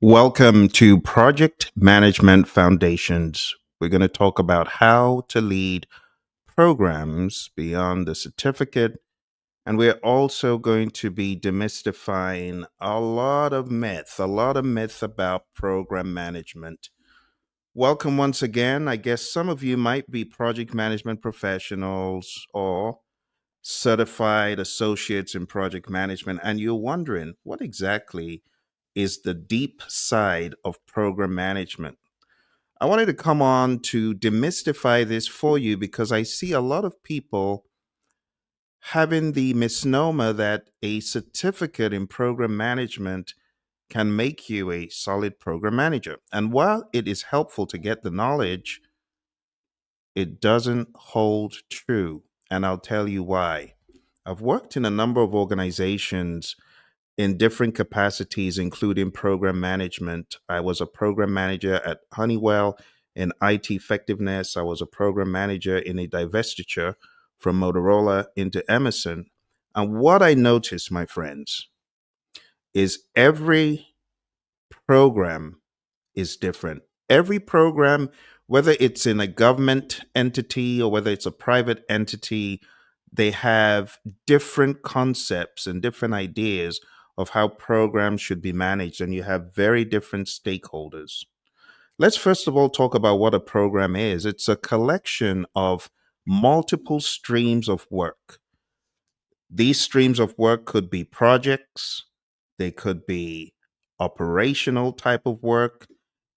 Welcome to Project Management Foundations. We're going to talk about how to lead programs beyond the certificate. And we're also going to be demystifying a lot of myth about program management. Welcome once again. I guess some of you might be project management professionals or certified associates in project management, and you're wondering what exactly is the deep side of program management. I wanted to come on to demystify this for you because I see a lot of people having the misnomer that a certificate in program management can make you a solid program manager. And while it is helpful to get the knowledge, it doesn't hold true. And I'll tell you why. I've worked in a number of organizations in different capacities, including program management. I was a program manager at Honeywell in IT effectiveness. I was a program manager in a divestiture from Motorola into Emerson. And what I noticed, my friends, is every program is different. Every program, whether it's in a government entity or whether it's a private entity, they have different concepts and different ideas of how programs should be managed, and you have very different stakeholders. Let's first of all talk about what a program is. It's a collection of multiple streams of work. These streams of work could be projects, they could be operational type of work,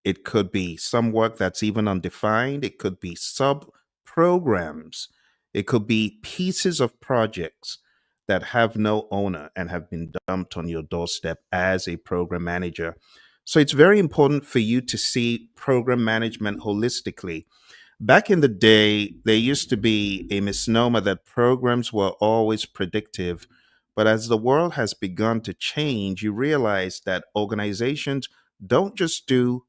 it could be some work that's even undefined, it could be sub programs, it could be pieces of projects that have no owner and have been dumped on your doorstep as a program manager. So it's very important for you to see program management holistically. Back in the day, there used to be a misnomer that programs were always predictive. But as the world has begun to change, you realize that organizations don't just do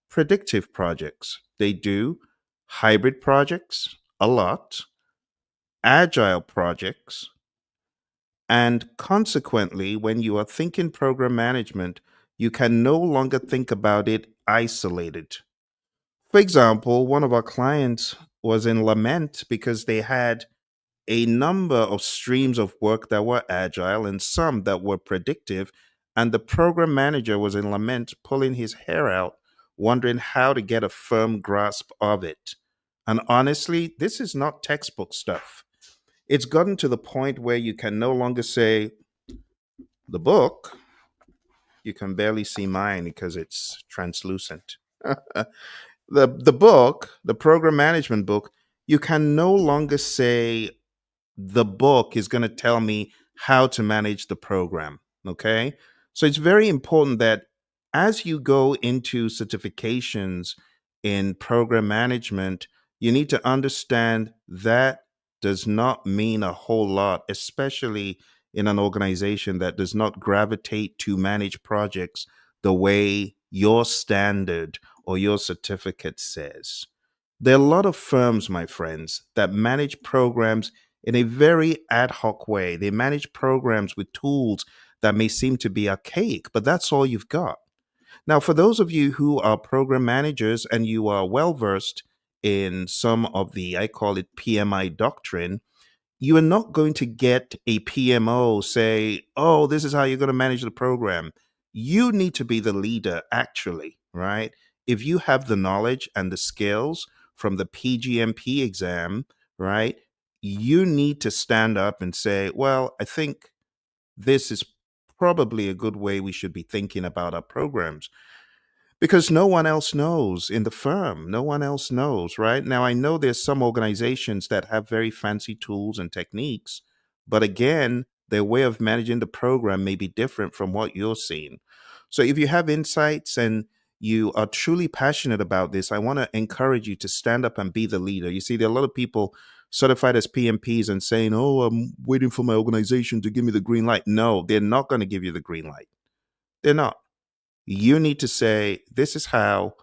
predictive projects, they do hybrid projects a lot, agile projects, and consequently, when you are thinking program management, you can no longer think about it isolated. For example, one of our clients was in lament because they had a number of streams of work that were agile and some that were predictive. And the program manager was in lament, pulling his hair out, wondering how to get a firm grasp of it. And honestly, this is not textbook stuff. It's gotten to the point where you can no longer say, the book, you can barely see mine because it's translucent. The book, the program management book, you can no longer say the book is going to tell me how to manage the program. Okay. So it's very important that as you go into certifications in program management, you need to understand that does not mean a whole lot, especially in an organization that does not gravitate to manage projects the way your standard or your certificate says. There are a lot of firms, my friends, that manage programs in a very ad hoc way. They manage programs with tools that may seem to be archaic, but that's all you've got. Now, for those of you who are program managers and you are well versed in some of the, I call it PMI doctrine, you are not going to get a PMO say, oh, this is how you're going to manage the program. You need to be the leader, actually, right? If you have the knowledge and the skills from the PgMP exam, right, you need to stand up and say, well, I think this is probably a good way we should be thinking about our programs because no one else knows in the firm. No one else knows, right? Now, I know there's some organizations that have very fancy tools and techniques, but again, their way of managing the program may be different from what you're seeing. So if you have insights and you are truly passionate about this, I want to encourage you to stand up and be the leader. You see, there are a lot of people certified as PMPs and saying, oh, I'm waiting for my organization to give me the green light. No, they're not going to give you the green light. They're not. You need to say, this is how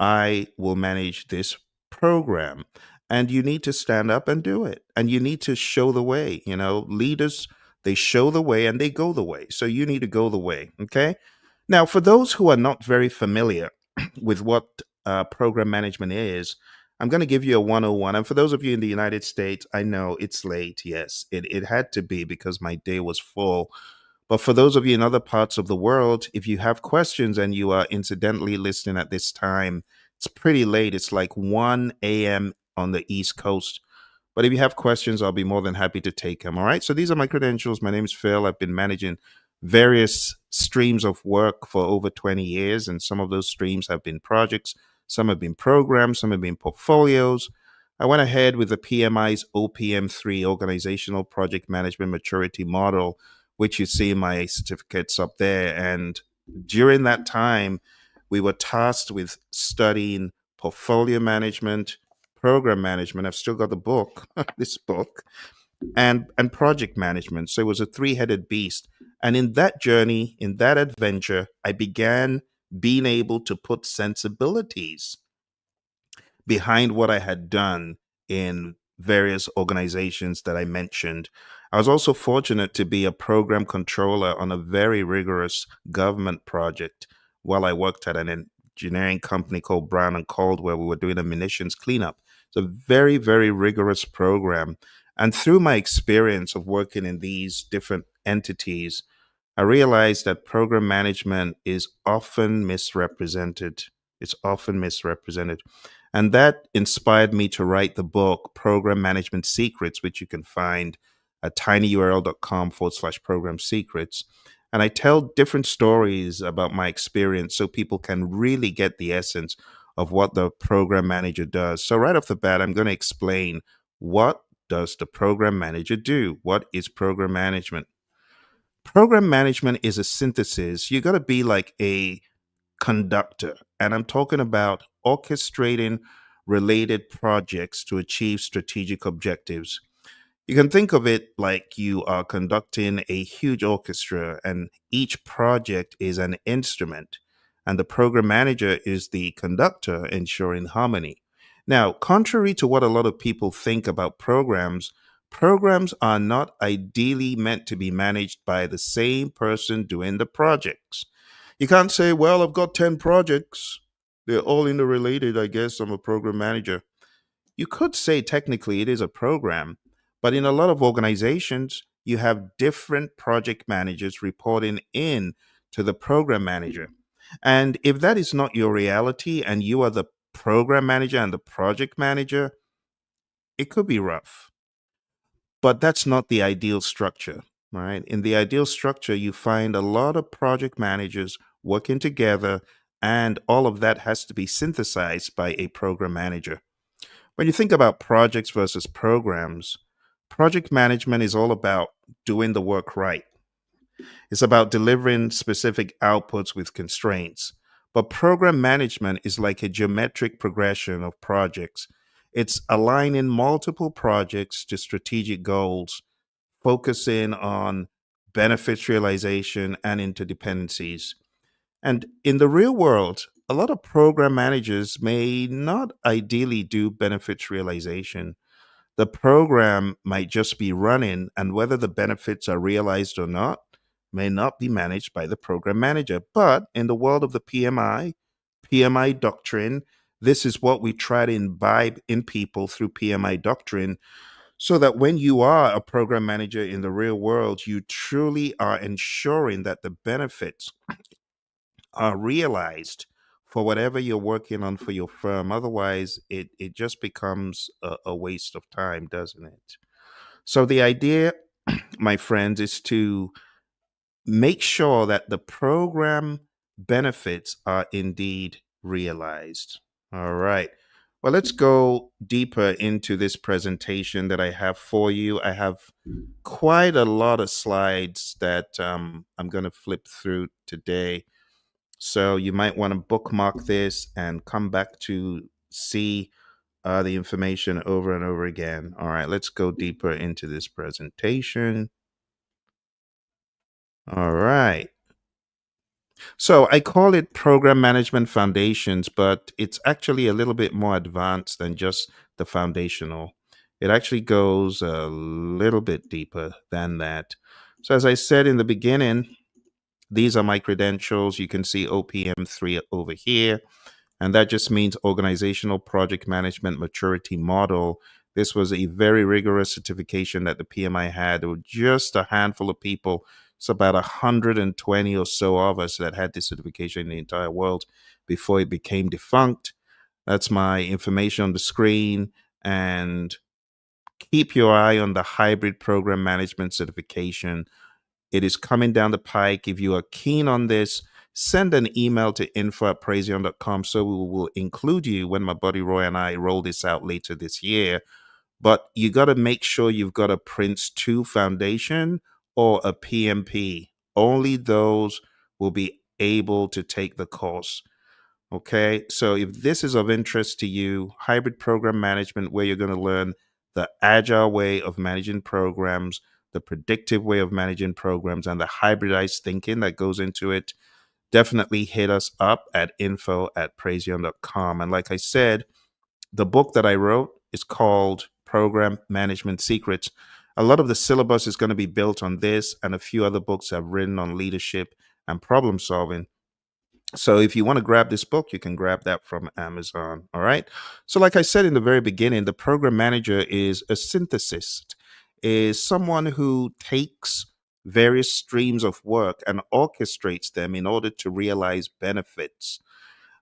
I will manage this program. And you need to stand up and do it. And you need to show the way. You know, leaders, they show the way and they go the way. So you need to go the way. Okay. Now, for those who are not very familiar with what program management is, I'm going to give you a 101. And for those of you in the United States, I know it's late. Yes, it had to be because my day was full. But for those of you in other parts of the world, if you have questions and you are incidentally listening at this time, it's pretty late. It's like 1 a.m. on the East Coast. But if you have questions, I'll be more than happy to take them. All right. So these are my credentials. My name is Phil. I've been managing various streams of work for over 20 years. And some of those streams have been projects, some have been programs, some have been portfolios. I went ahead with the PMI's OPM3 Organizational Project Management Maturity Model, which you see in my certificates up there. And during that time, we were tasked with studying portfolio management, program management. I've still got the book, this book, and project management. So it was a three-headed beast. And in that journey, in that adventure, I began being able to put sensibilities behind what I had done in various organizations that I mentioned. I was also fortunate to be a program controller on a very rigorous government project while I worked at an engineering company called Brown and Caldwell. We were doing a munitions cleanup. It's a very, very rigorous program. And through my experience of working in these different entities, I realized that program management is often misrepresented. It's often misrepresented. And that inspired me to write the book, Program Management Secrets, which you can find at tinyurl.com/program secrets. And I tell different stories about my experience so people can really get the essence of what the program manager does. So, right off the bat, I'm going to explain what does the program manager do? What is program management? Program management is a synthesis. You got to be like a conductor. And I'm talking about orchestrating related projects to achieve strategic objectives. You can think of it like you are conducting a huge orchestra, and each project is an instrument, and the program manager is the conductor ensuring harmony. Now, contrary to what a lot of people think about programs, programs are not ideally meant to be managed by the same person doing the projects. You can't say, well, I've got 10 projects. They're all interrelated. I guess I'm a program manager. You could say technically it is a program, but in a lot of organizations, you have different project managers reporting in to the program manager. And if that is not your reality and you are the program manager and the project manager, it could be rough. But that's not the ideal structure, right? In the ideal structure, you find a lot of project managers working together, and all of that has to be synthesized by a program manager. When you think about projects versus programs, project management is all about doing the work right. It's about delivering specific outputs with constraints. But program management is like a geometric progression of projects. It's aligning multiple projects to strategic goals, focusing on benefits realization and interdependencies. And in the real world, a lot of program managers may not ideally do benefits realization. The program might just be running, and whether the benefits are realized or not may not be managed by the program manager. But in the world of the PMI doctrine, this is what we try to imbibe in people through PMI doctrine, so that when you are a program manager in the real world, you truly are ensuring that the benefits are realized for whatever you're working on for your firm. Otherwise, it just becomes a waste of time, doesn't it? So, the idea, my friends, is to make sure that the program benefits are indeed realized. All right. Well, let's go deeper into this presentation that I have for you. I have quite a lot of slides that I'm going to flip through today. So you might want to bookmark this and come back to see the information over and over again. All right, let's go deeper into this presentation. All right. So I call it Program Management Foundations, but it's actually a little bit more advanced than just the foundational. It actually goes a little bit deeper than that. So, as I said in the beginning, These are my credentials. You can see OPM3 over here. And that just means Organizational Project Management Maturity Model. This was a very rigorous certification that the PMI had. There were just a handful of people. It's about 120 or so of us that had this certification in the entire world before it became defunct. That's my information on the screen. And keep your eye on the Hybrid Program Management certification. It is coming down the pike. If you are keen on this, send an email to info@praizion.com so we will include you when my buddy Roy and I roll this out later this year. But you got to make sure you've got a Prince 2 foundation or a PMP. Only those will be able to take the course. Okay, so if this is of interest to you, hybrid program management, where you're going to learn the agile way of managing programs, the predictive way of managing programs, and the hybridized thinking that goes into it, definitely hit us up at info@praizion.com. And like I said, the book that I wrote is called Program Management Secrets. A lot of the syllabus is going to be built on this, and a few other books I've written on leadership and problem solving. So if you want to grab this book, you can grab that from Amazon. All right. So like I said in the very beginning, the program manager is a synthesist, is someone who takes various streams of work and orchestrates them in order to realize benefits.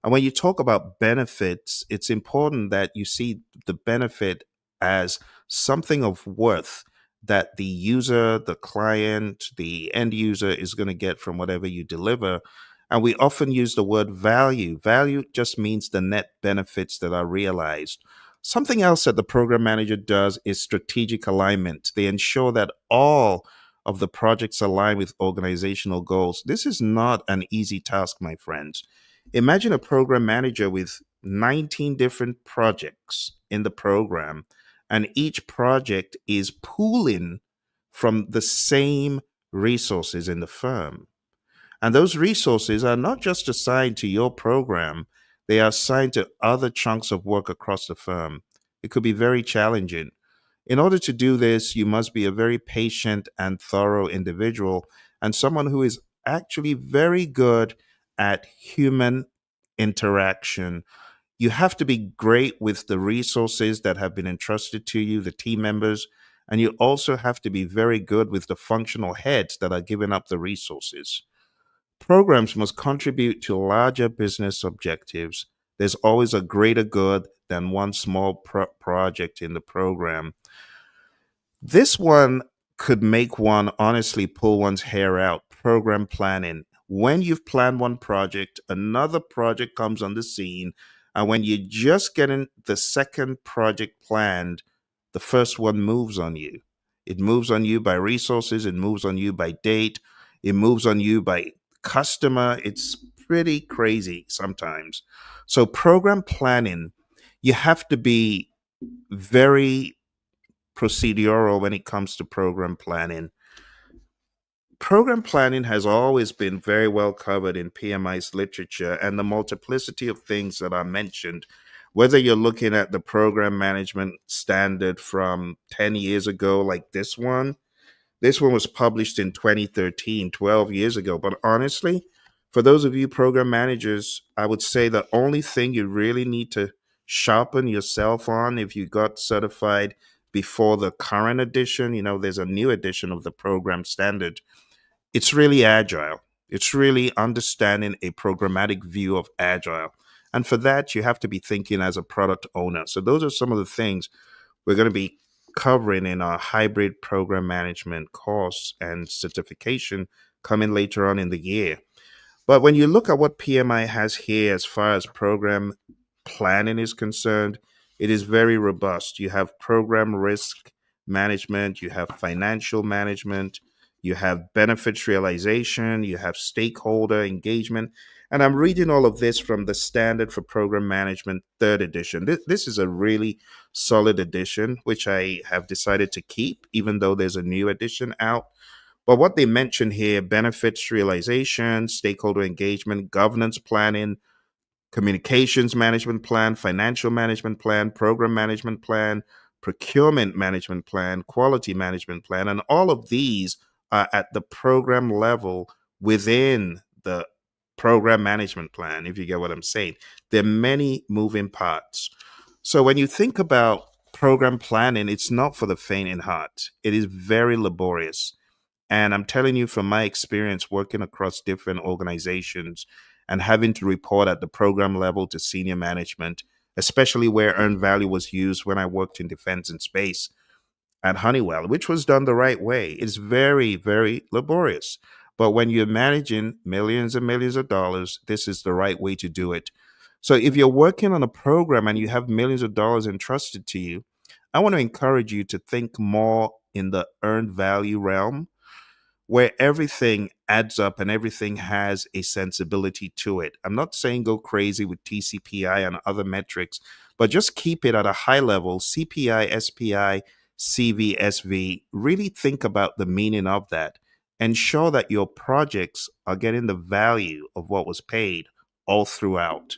And when you talk about benefits, it's important that you see the benefit as something of worth that the user, the client, the end user is going to get from whatever you deliver. And we often use the word value. Value just means the net benefits that are realized. Something else that the program manager does is strategic alignment. They ensure that all of the projects align with organizational goals. This is not an easy task, my friends. Imagine a program manager with 19 different projects in the program, and each project is pooling from the same resources in the firm. And those resources are not just assigned to your program, they are assigned to other chunks of work across the firm. It could be very challenging. In order to do this, you must be a very patient and thorough individual and someone who is actually very good at human interaction. You have to be great with the resources that have been entrusted to you, the team members, and you also have to be very good with the functional heads that are giving up the resources. Programs must contribute to larger business objectives. There's always a greater good than one small project in the program. This one could make one honestly pull one's hair out. Program planning. When you've planned one project, another project comes on the scene. And when you're just getting the second project planned, the first one moves on you. It moves on you by resources, it moves on you by date, it moves on you by customer. It's pretty crazy sometimes. So, program planning, you have to be very procedural when it comes to program planning. Program planning has always been very well covered in PMI's literature, and the multiplicity of things that are mentioned, whether you're looking at the program management standard from 10 years ago, like this one was published in 2013, 12 years ago. But honestly, for those of you program managers, I would say the only thing you really need to sharpen yourself on, if you got certified before the current edition, there's a new edition of the program standard. It's really agile. It's really understanding a programmatic view of agile. And for that, you have to be thinking as a product owner. So those are some of the things we're going to be covering in our hybrid program management course and certification coming later on in the year. But when you look at what PMI has here as far as program planning is concerned, it is very robust. You have program risk management, you have financial management, you have benefits realization, you have stakeholder engagement. And I'm reading all of this from the Standard for Program Management, third edition. This is a really solid edition, which I have decided to keep, even though there's a new edition out. But what they mention here: benefits realization, stakeholder engagement, governance planning, communications management plan, financial management plan, program management plan, procurement management plan, quality management plan, and all of these are at the program level within the program management plan, if you get what I'm saying. There are many moving parts. So when you think about program planning, it's not for the faint in heart. It is very laborious. And I'm telling you from my experience working across different organizations and having to report at the program level to senior management, especially where earned value was used when I worked in defense and space at Honeywell, which was done the right way. It's very, very laborious. But when you're managing millions and millions of dollars, this is the right way to do it. So if you're working on a program and you have millions of dollars entrusted to you, I want to encourage you to think more in the earned value realm where everything adds up and everything has a sensibility to it. I'm not saying go crazy with TCPI and other metrics, but just keep it at a high level. CPI, SPI, CVSV, really think about the meaning of that. Ensure that your projects are getting the value of what was paid all throughout.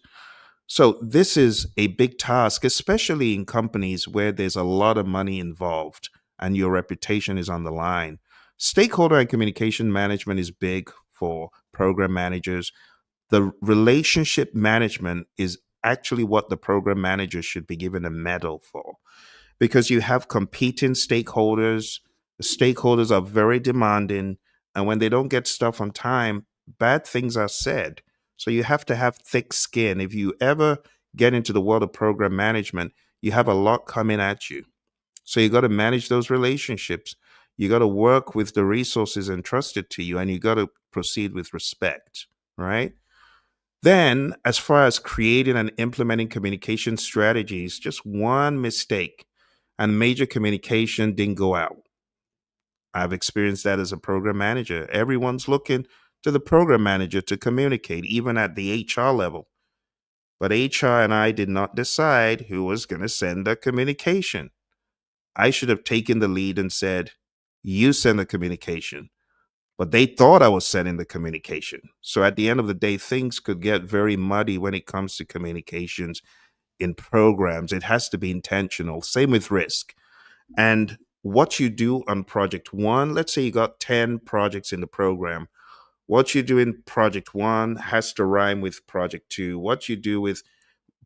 So, this is a big task, especially in companies where there's a lot of money involved and your reputation is on the line. Stakeholder and communication management is big for program managers. The relationship management is actually what the program manager should be given a medal for because you have competing stakeholders. The stakeholders are very demanding, and when they don't get stuff on time, bad things are said. So you have to have thick skin. If you ever get into the world of program management, you have a lot coming at you. So you got to manage those relationships. You got to work with the resources entrusted to you, and you got to proceed with respect, right? Then, as far as creating and implementing communication strategies, just one mistake and major communication didn't go out. I've experienced that as a program manager. Everyone's looking to the program manager to communicate, even at the HR level. But HR and I did not decide who was going to send the communication. I should have taken the lead and said, you send the communication. But they thought I was sending the communication. So at the end of the day, things could get very muddy when it comes to communications in programs. It has to be intentional. Same with risk. And what you do on project one, let's say you got 10 projects in the program. What you do in project one has to rhyme with project two. What you do with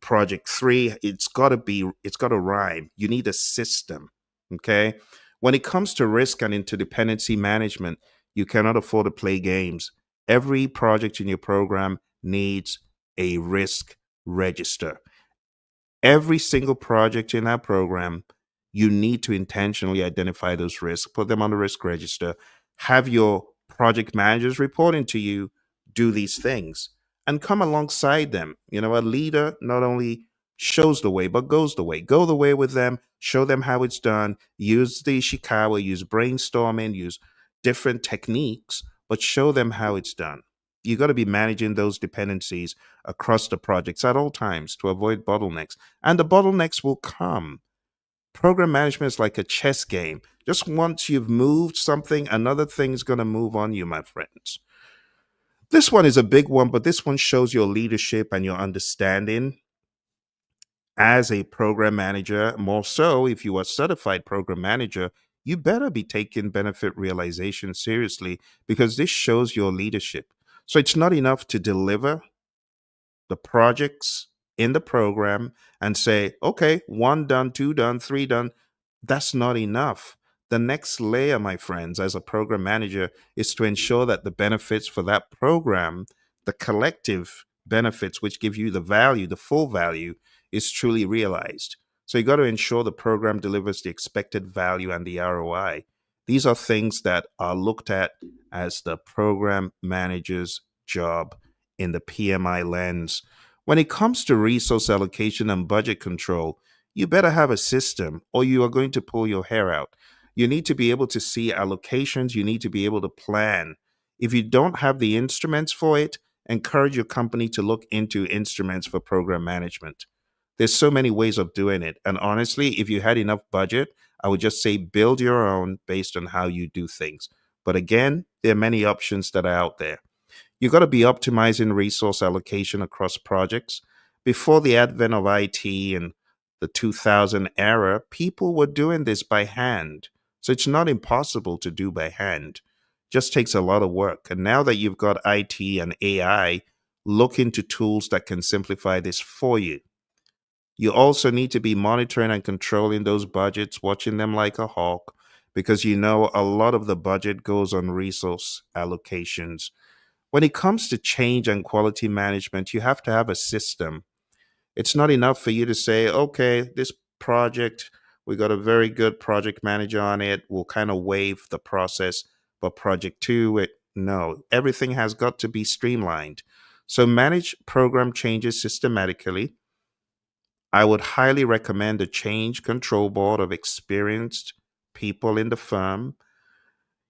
project three, it's got to rhyme. You need a system. Okay. When it comes to risk and interdependency management, you cannot afford to play games. Every project in your program needs a risk register. Every single project in our program, you need to intentionally identify those risks, put them on the risk register, have your project managers reporting to you, do these things, and come alongside them. You know, a leader not only shows the way, but goes the way. Go the way with them, show them how it's done, use the Ishikawa, use brainstorming, use different techniques, but show them how it's done. You got to be managing those dependencies across the projects at all times to avoid bottlenecks. And the bottlenecks will come. Program management is like a chess game. Just once you've moved something, another thing's going to move on you, my friends. This one is a big one, but this one shows your leadership and your understanding as a program manager. More so, if you are a certified program manager, you better be taking benefit realization seriously because this shows your leadership. So it's not enough to deliver the projects in the program and say, okay, one done, two done, three done. That's not enough. The next layer, my friends, as a program manager, is to ensure that the benefits for that program, the collective benefits, which give you the value, the full value, is truly realized. So you got to ensure the program delivers the expected value and the ROI. These are things that are looked at as the program manager's job in the PMI lens. When it comes to resource allocation and budget control, you better have a system or you are going to pull your hair out. You need to be able to see allocations, you need to be able to plan. If you don't have the instruments for it, encourage your company to look into instruments for program management. There's so many ways of doing it. And honestly, if you had enough budget, I would just say build your own based on how you do things. But again, there are many options that are out there. You got to be optimizing resource allocation across projects. Before the advent of IT and the 2000 era, people were doing this by hand. So it's not impossible to do by hand. Just takes a lot of work. And now that you've got IT and AI, look into tools that can simplify this for you. You also need to be monitoring and controlling those budgets, watching them like a hawk, because you know a lot of the budget goes on resource allocations. When it comes to change and quality management, you have to have a system. It's not enough for you to say, okay, this project, we got a very good project manager on it. We'll kind of waive the process, but project two, no, everything has got to be streamlined. So manage program changes systematically. I would highly recommend a change control board of experienced people in the firm.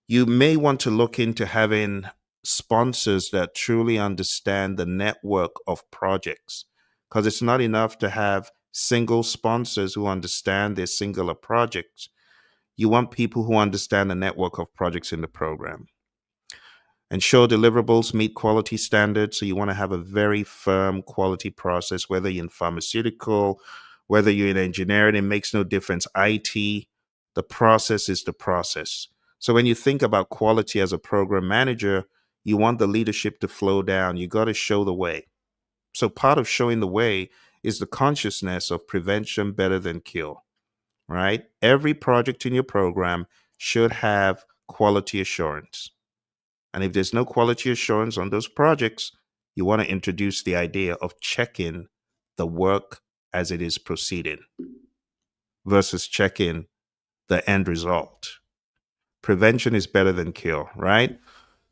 You may want to look into having sponsors that truly understand the network of projects, because it's not enough to have single sponsors who understand their singular projects. You want people who understand the network of projects in the program. Ensure deliverables meet quality standards. So you want to have a very firm quality process, whether you're in pharmaceutical, whether you're in engineering, it makes no difference. IT, the process is the process. So when you think about quality as a program manager, you want the leadership to flow down. You got to show the way. So part of showing the way is the consciousness of prevention better than cure, right? Every project in your program should have quality assurance. And if there's no quality assurance on those projects, you want to introduce the idea of checking the work as it is proceeding versus checking the end result. Prevention is better than cure, right?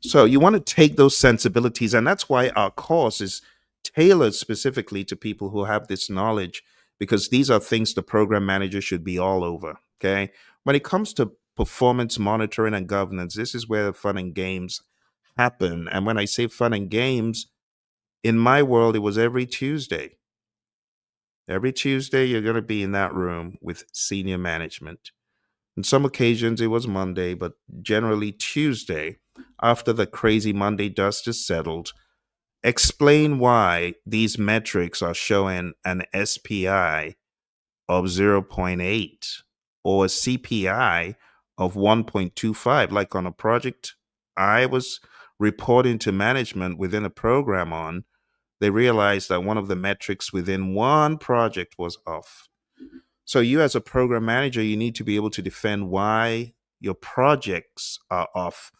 So you want to take those sensibilities, and that's why our course is tailored specifically to people who have this knowledge, because these are things the program manager should be all over. Okay. When it comes to performance monitoring and governance, this is where the fun and games happen. And when I say fun and games, in my world, it was every Tuesday. Every Tuesday, you're going to be in that room with senior management. On some occasions, it was Monday, but generally Tuesday, after the crazy Monday dust is settled, explain why these metrics are showing an SPI of zero point 0.8 or a CPI of 1.25. Like on a project I was reporting to management within a program on, they realized that one of the metrics within one project was off. So you as a program manager, you need to be able to defend why your projects are off.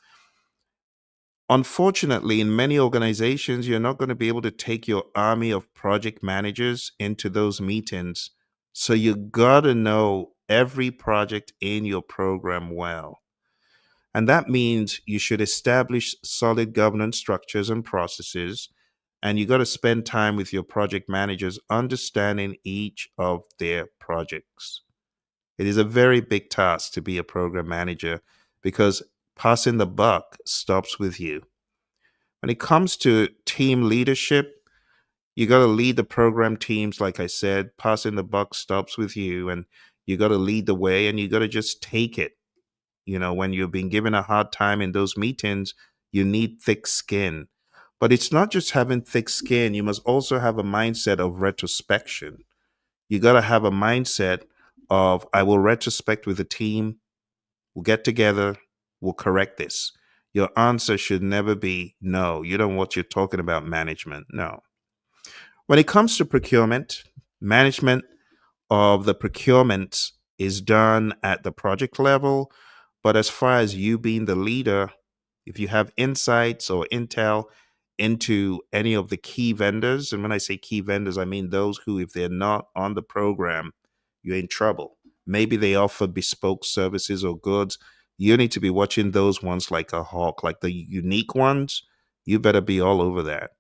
Unfortunately, in many organizations, you're not going to be able to take your army of project managers into those meetings. So you got to know every project in your program well. And that means you should establish solid governance structures and processes. And you got to spend time with your project managers understanding each of their projects. It is a very big task to be a program manager because passing the buck stops with you. When it comes to team leadership, you got to lead the program teams. Like I said, passing the buck stops with you, and you got to lead the way, and you got to just take it. You know, when you're being given a hard time in those meetings, you need thick skin. But it's not just having thick skin, you must also have a mindset of retrospection. You got to have a mindset of, I will retrospect with the team, we'll get together, we'll correct this. Your answer should never be no. You don't know what you're talking about, management. No. When it comes to procurement, management of the procurement is done at the project level. But as far as you being the leader, if you have insights or intel into any of the key vendors, and when I say key vendors, I mean those who, if they're not on the program, you're in trouble. Maybe they offer bespoke services or goods. You need to be watching those ones like a hawk, like the unique ones. You better be all over that.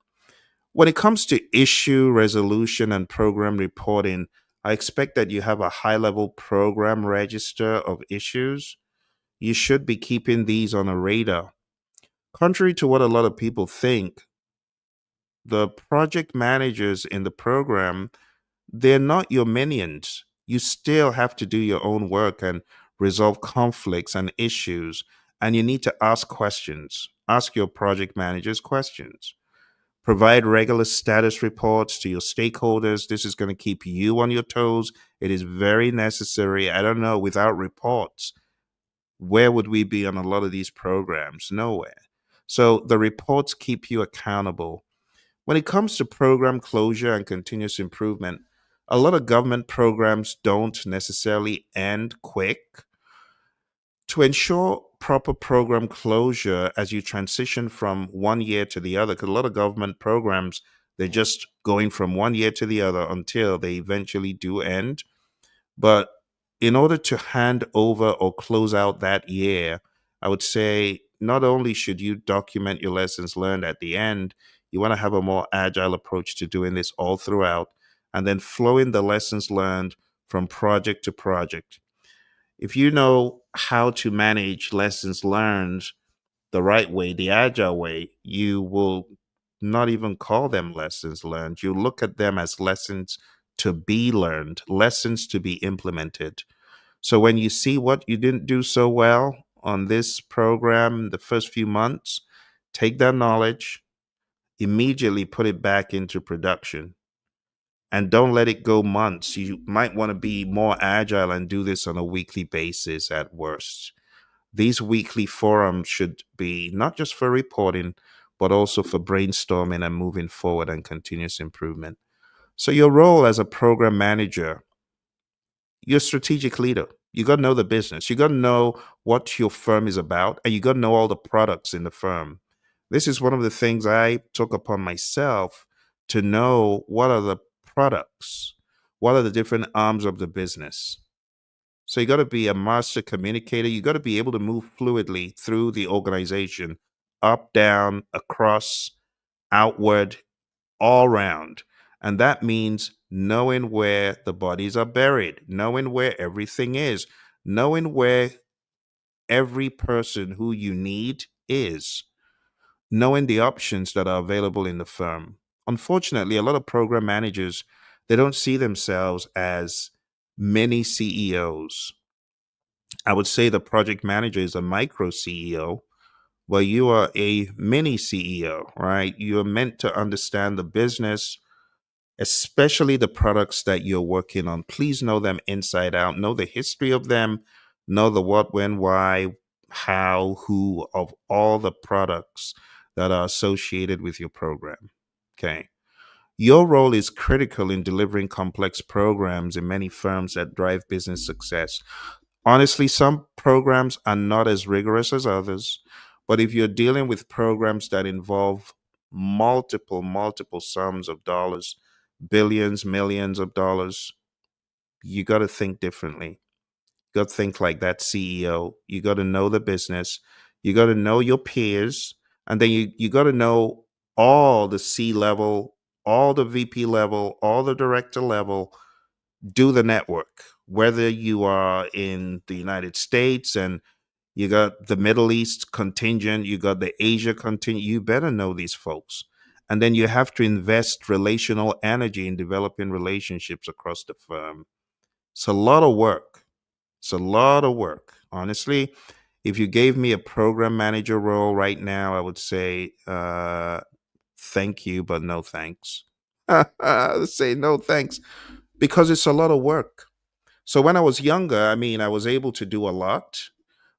When it comes to issue resolution and program reporting, I expect that you have a high level program register of issues. You should be keeping these on a radar. Contrary to what a lot of people think, the project managers in the program, they're not your minions. You still have to do your own work and resolve conflicts and issues. And you need to ask questions. Ask your project managers questions. Provide regular status reports to your stakeholders. This is going to keep you on your toes. It is very necessary. I don't know, without reports, where would we be on a lot of these programs? Nowhere. So the reports keep you accountable. When it comes to program closure and continuous improvement, a lot of government programs don't necessarily end quick. To ensure proper program closure as you transition from one year to the other, because a lot of government programs, they're just going from one year to the other until they eventually do end. But in order to hand over or close out that year, I would say not only should you document your lessons learned at the end, you want to have a more agile approach to doing this all throughout, and then flowing the lessons learned from project to project. If you know how to manage lessons learned the right way, the agile way, you will not even call them lessons learned. You look at them as lessons to be learned, lessons to be implemented. So when you see what you didn't do so well on this program the first few months, take that knowledge, immediately put it back into production, and don't let it go months. You might want to be more agile and do this on a weekly basis at worst. These weekly forums should be not just for reporting, but also for brainstorming and moving forward and continuous improvement. So, your role as a program manager, you're a strategic leader. You got to know the business. You got to know what your firm is about, and you got to know all the products in the firm. This is one of the things I took upon myself to know what are the products, what are the different arms of the business. So you got to be a master communicator. You got to be able to move fluidly through the organization, up, down, across, outward, all round. And that means knowing where the bodies are buried, knowing where everything is, knowing where every person who you need is, knowing the options that are available in the firm. Unfortunately, a lot of program managers, they don't see themselves as mini CEOs. I would say the project manager is a micro CEO, where you are a mini CEO, right? You're meant to understand the business, especially the products that you're working on. Please know them inside out, know the history of them, know the what, when, why, how, who of all the products that are associated with your program. Okay. Your role is critical in delivering complex programs in many firms that drive business success. Honestly, some programs are not as rigorous as others, but if you're dealing with programs that involve multiple sums of dollars, billions, millions of dollars, you got to think differently. You got to think like that CEO. You got to know the business. You got to know your peers. And then you got to know all the C level, all the VP level, all the director level, do the network, whether you are in the United States and you got the Middle East contingent, you got the Asia contingent, you better know these folks. And then you have to invest relational energy in developing relationships across the firm. It's a lot of work. It's a lot of work. Honestly, if you gave me a program manager role right now, I would say, thank you, but no thanks. Say no thanks because it's a lot of work. So when I was younger, I mean, I was able to do a lot.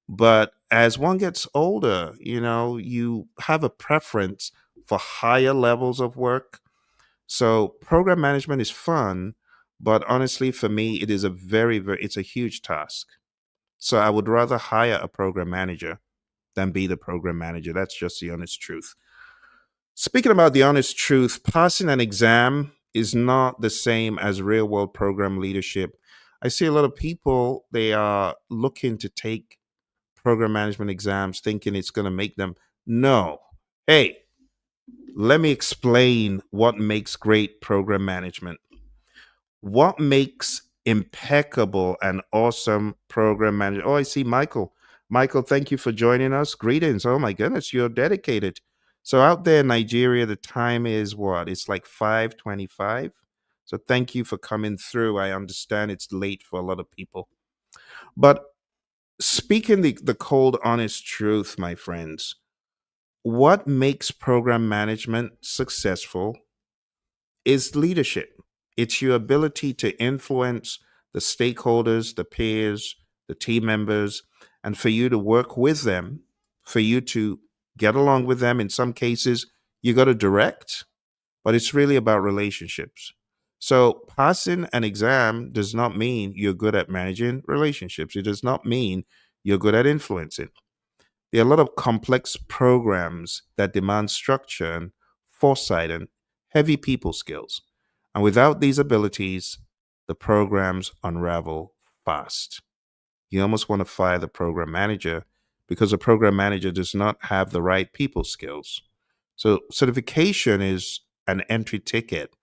But as one gets older, you have a preference for higher levels of work. So program management is fun, but honestly, for me, it is a it's a huge task. So I would rather hire a program manager than be the program manager. That's just the honest truth. Speaking about the honest truth, passing an exam is not the same as real world program leadership. I see a lot of people, they are looking to take program management exams thinking it's going to make them. No. Hey, let me explain what makes great program management. What makes impeccable and awesome program management? Oh, I see Michael. Michael, thank you for joining us. Greetings. Oh my goodness, you're dedicated. So out there in Nigeria, the time is what? It's like 5:25. So thank you for coming through. I understand it's late for a lot of people. But speaking the cold, honest truth, my friends, what makes program management successful is leadership. It's your ability to influence the stakeholders, the peers, the team members, and for you to work with them, for you to get along with them. In some cases, you got to direct, but it's really about relationships. So, passing an exam does not mean you're good at managing relationships. It does not mean you're good at influencing. There are a lot of complex programs that demand structure and foresight and heavy people skills. And without these abilities, the programs unravel fast. You almost want to fire the program manager because the program manager does not have the right people skills. So, certification is an entry ticket,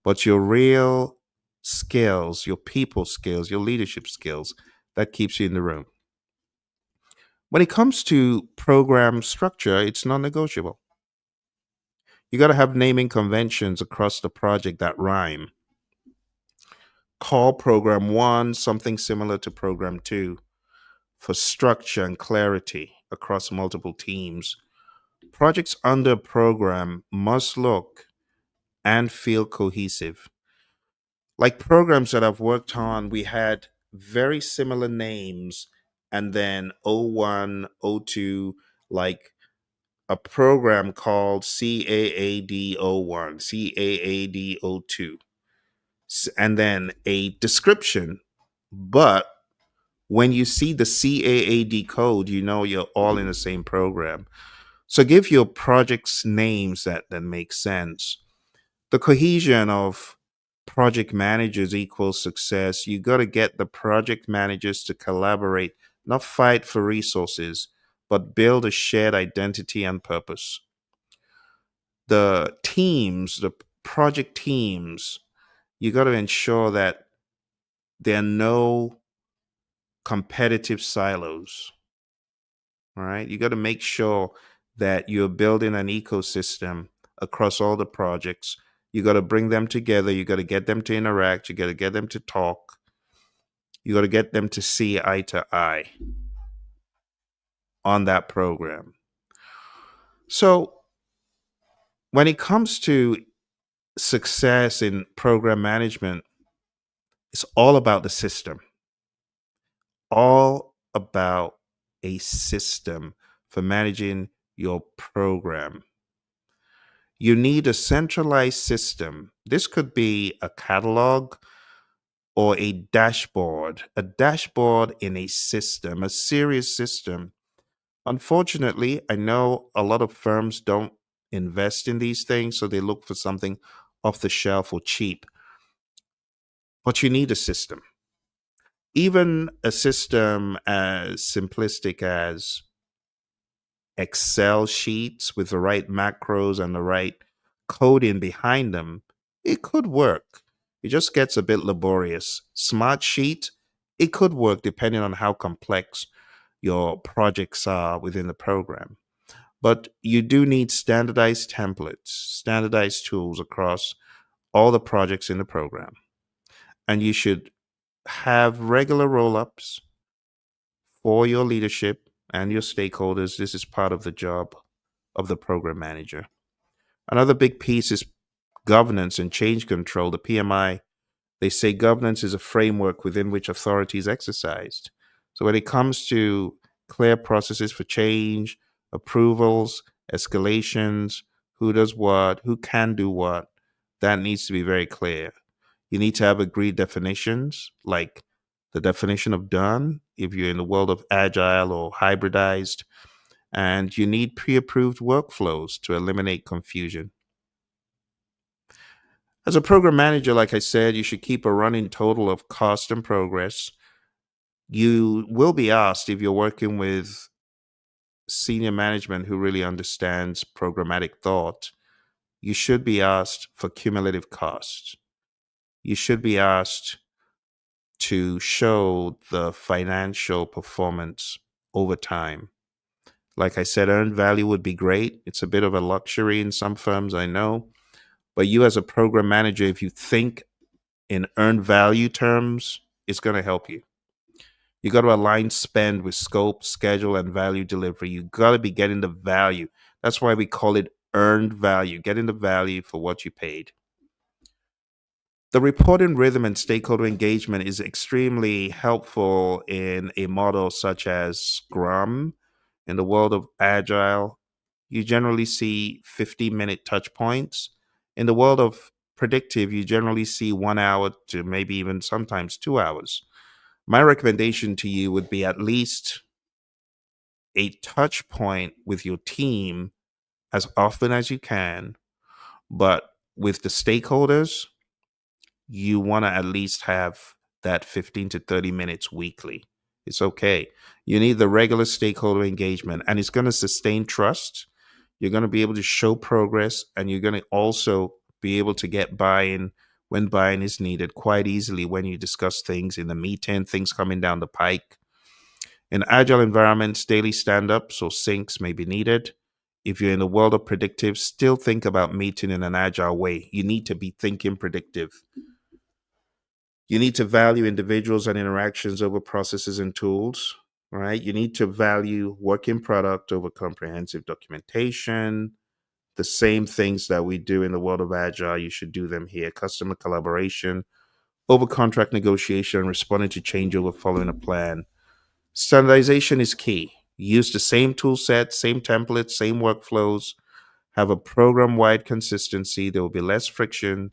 but your real skills, your people skills, your leadership skills, that keeps you in the room. When it comes to program structure, it's non negotiable. You got to have naming conventions across the project that rhyme. Call program one something similar to program two for structure and clarity across multiple teams. Projects under a program must look and feel cohesive. Like programs that I've worked on, we had very similar names, and then O1, O2, like a program called CAAD01, CAAD02, and then a description. But when you see the CAAD code, you know you're all in the same program. So give your projects names that make sense. The cohesion of project managers equals success. You got to get the project managers to collaborate, not fight for resources, but build a shared identity and purpose. The teams, the project teams, you got to ensure that there are no competitive silos. All right. You got to make sure that you're building an ecosystem across all the projects. You got to bring them together. You got to get them to interact. You got to get them to talk. You got to get them to see eye to eye on that program. So, when it comes to success in program management, it's all about the system, all about a system for managing your program. You need a centralized system. This could be a catalog or a dashboard in a system, a serious system. Unfortunately, I know a lot of firms don't invest in these things, so they look for something off the shelf or cheap. But you need a system. Even a system as simplistic as Excel sheets with the right macros and the right coding behind them, it could work. It just gets a bit laborious. Smart sheet, it could work depending on how complex your projects are within the program. But you do need standardized templates, standardized tools across all the projects in the program. And you should have regular roll ups for your leadership and your stakeholders. This is part of the job of the program manager. Another big piece is governance and change control. The PMI, they say governance is a framework within which authority is exercised. So when it comes to clear processes for change, approvals, escalations, who does what, who can do what, that needs to be very clear. You need to have agreed definitions, like the definition of done, if you're in the world of agile or hybridized, and you need pre approved workflows to eliminate confusion. As a program manager, like I said, you should keep a running total of cost and progress. You will be asked if you're working with senior management who really understands programmatic thought. You should be asked for cumulative costs. You should be asked to show the financial performance over time. Like I said, earned value would be great. It's a bit of a luxury in some firms, I know. But you, as a program manager, if you think in earned value terms, it's going to help you. You got to align spend with scope, schedule, and value delivery. You got to be getting the value. That's why we call it earned value, getting the value for what you paid. The reporting rhythm and stakeholder engagement is extremely helpful in a model such as Scrum. In the world of Agile, you generally see 50-minute touch points. In the world of predictive, you generally see 1 hour to maybe even sometimes 2 hours. My recommendation to you would be at least a touch point with your team as often as you can, but with the stakeholders, you want to at least have that 15 to 30 minutes weekly. It's okay. You need the regular stakeholder engagement, and it's going to sustain trust. You're going to be able to show progress, and you're going to also be able to get buy in when buy in is needed quite easily when you discuss things in the meeting, things coming down the pike. In agile environments, daily stand ups or syncs may be needed. If you're in the world of predictive, still think about meeting in an agile way. You need to be thinking predictive. You need to value individuals and interactions over processes and tools, right? You need to value working product over comprehensive documentation. The same things that we do in the world of agile, you should do them here. Customer collaboration over contract negotiation, responding to change over following a plan. Standardization is key. Use the same tool set, same templates, same workflows. Have a program wide consistency. There will be less friction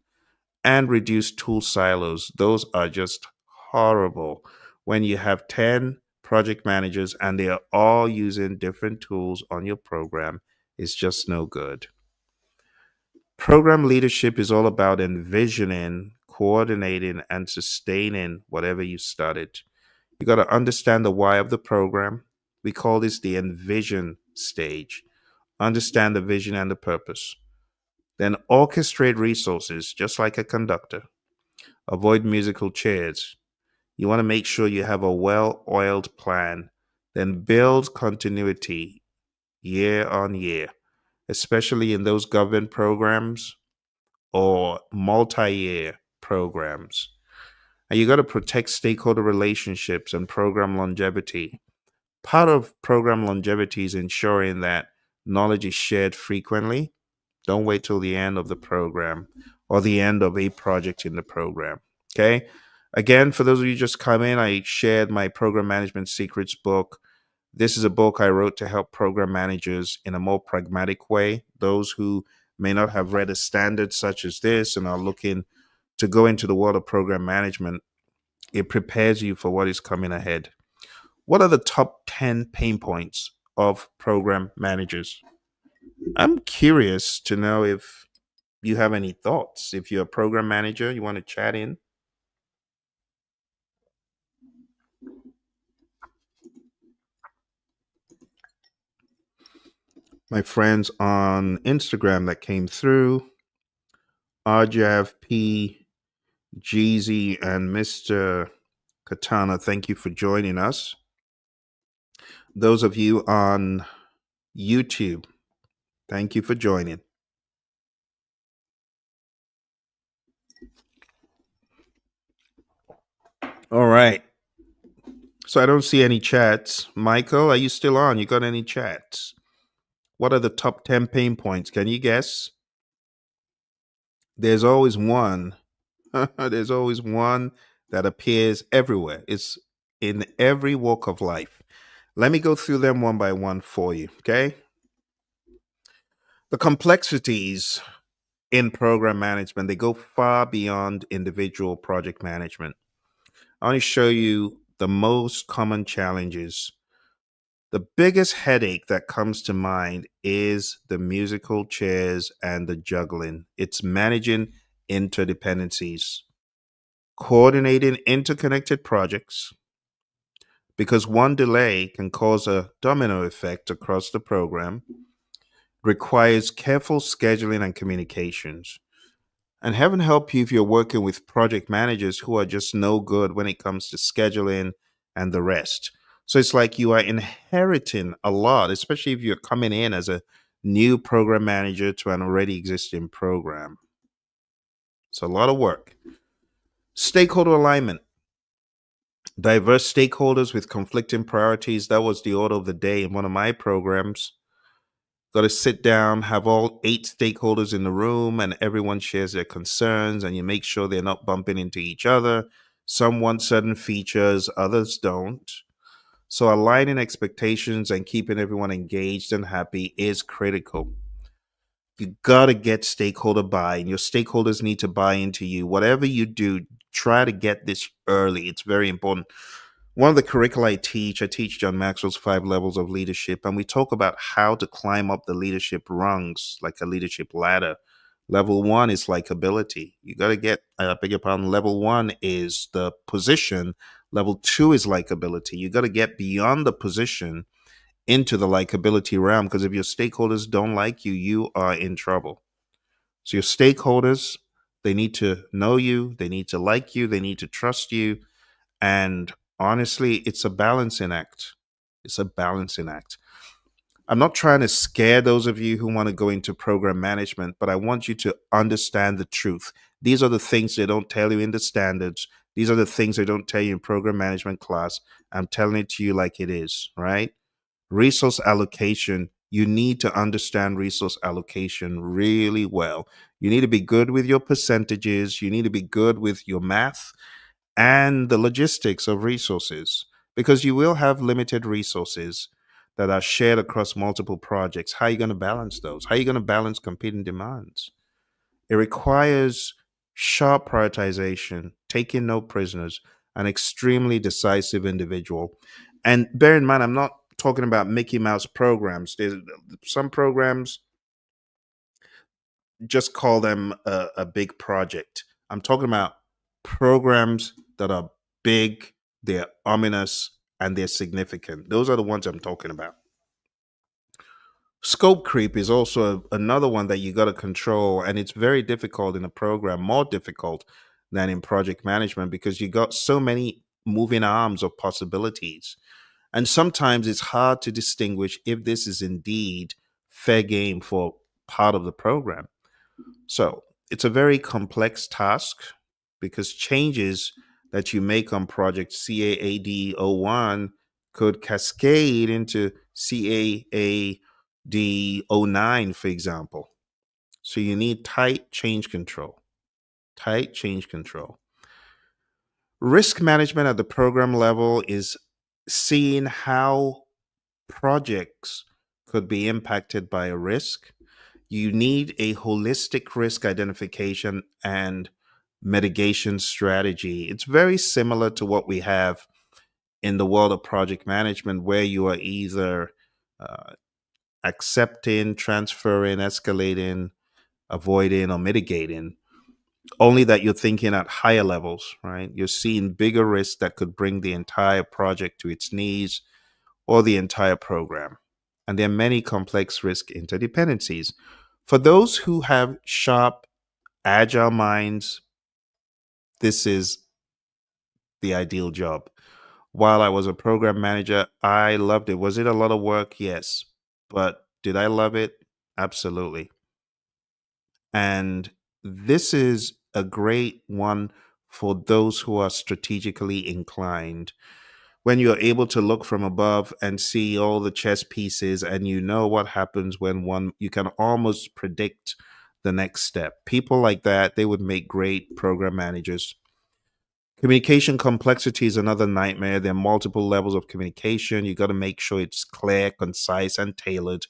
and reduce tool silos. Those are just horrible. When you have 10 project managers and they are all using different tools on your program, it's just no good. Program leadership is all about envisioning, coordinating, and sustaining whatever you started. You got to understand the why of the program. We call this the envision stage. Understand the vision and the purpose. Then orchestrate resources, just like a conductor. Avoid musical chairs. You want to make sure you have a well oiled plan. Then build continuity year on year, especially in those government programs or multi year programs. And you got to protect stakeholder relationships and program longevity. Part of program longevity is ensuring that knowledge is shared frequently. Don't wait till the end of the program or the end of a project in the program. Okay. Again, for those of you just come in, I shared my Program Management Secrets book. This is a book I wrote to help program managers in a more pragmatic way. Those who may not have read a standard such as this and are looking to go into the world of program management, it prepares you for what is coming ahead. What are the top 10 pain points of program managers? I'm curious to know if you have any thoughts. If you're a program manager, you want to chat in. My friends on Instagram that came through, Arjav P, Jeezy, and Mr. Katana, thank you for joining us. Those of you on YouTube, thank you for joining. All right. So I don't see any chats. Michael, are you still on? You got any chats? What are the top 10 pain points? Can you guess? There's always one. There's always one that appears everywhere. It's in every walk of life. Let me go through them one by one for you, okay? The complexities in program management, they go far beyond individual project management. I want to show you the most common challenges. The biggest headache that comes to mind is the musical chairs and the juggling. It's managing interdependencies, coordinating interconnected projects, because one delay can cause a domino effect across the program, requires careful scheduling and communications. And heaven help you if you're working with project managers who are just no good when it comes to scheduling and the rest. So it's like you are inheriting a lot, especially if you're coming in as a new program manager to an already existing program. It's a lot of work. Stakeholder alignment. Diverse stakeholders with conflicting priorities. That was the order of the day in one of my programs. Got to sit down, have all 8 stakeholders in the room, and everyone shares their concerns, and you make sure they're not bumping into each other. Some want certain features, others don't. So aligning expectations and keeping everyone engaged and happy is critical. You got to get stakeholder buy-in. Your stakeholders need to buy into you. Whatever you do, try to get this early. It's very important. One of the curricula I teach John Maxwell's 5 levels of leadership, and we talk about how to climb up the leadership rungs like a leadership ladder. Level 1 is likability. You got to get, I beg your pardon, level 1 is the position. Level 2 is likability. You got to get beyond the position into the likability realm, because if your stakeholders don't like you, you are in trouble. So your stakeholders, they need to know you, they need to like you, they need to trust you. And honestly, it's a balancing act. It's a balancing act. I'm not trying to scare those of you who want to go into program management, but I want you to understand the truth. These are the things they don't tell you in the standards. These are the things they don't tell you in program management class. I'm telling it to you like it is, right? Resource allocation. You need to understand resource allocation really well. You need to be good with your percentages. You need to be good with your math and the logistics of resources, because you will have limited resources that are shared across multiple projects. How are you going to balance those? How are you going to balance competing demands? It requires sharp prioritization, taking no prisoners, an extremely decisive individual. And bear in mind, I'm not talking about Mickey Mouse programs. There's some programs, just call them a big project. I'm talking about programs that are big, they're ominous, and they're significant. Those are the ones I'm talking about. Scope creep is also another one that you got to control, and it's very difficult in a program, more difficult than in project management, because you got so many moving arms of possibilities. And sometimes it's hard to distinguish if this is indeed fair game for part of the program. So it's a very complex task, because changes that you make on project CAAD 01 could cascade into CAAD 09, for example. So you need tight change control. Tight change control. Risk management at the program level is seeing how projects could be impacted by a risk. You need a holistic risk identification and mitigation strategy. It's very similar to what we have in the world of project management, where you are either uh, accepting, transferring, escalating, avoiding, or mitigating, only that you're thinking at higher levels, right? You're seeing bigger risks that could bring the entire project to its knees, or the entire program. And there are many complex risk interdependencies. For those who have sharp, agile minds, this is the ideal job. While I was a program manager, I loved it. Was it a lot of work? Yes. But did I love it? Absolutely. And this is a great one for those who are strategically inclined. When you're able to look from above and see all the chess pieces, and you know what happens when one, you can almost predict the next step. People like that, they would make great program managers. Communication complexity is another nightmare. There are multiple levels of communication. You got to make sure it's clear, concise, and tailored,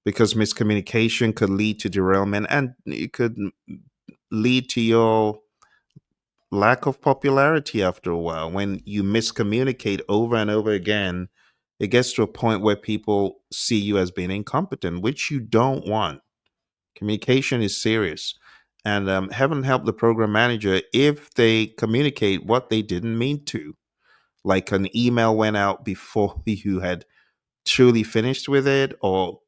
because miscommunication could lead to derailment, and it could lead to your lack of popularity after a while. When you miscommunicate over and over again, it gets to a point where people see you as being incompetent, which you don't want. Communication is serious. And heaven help the program manager if they communicate what they didn't mean to. Like an email went out before you had truly finished with it, or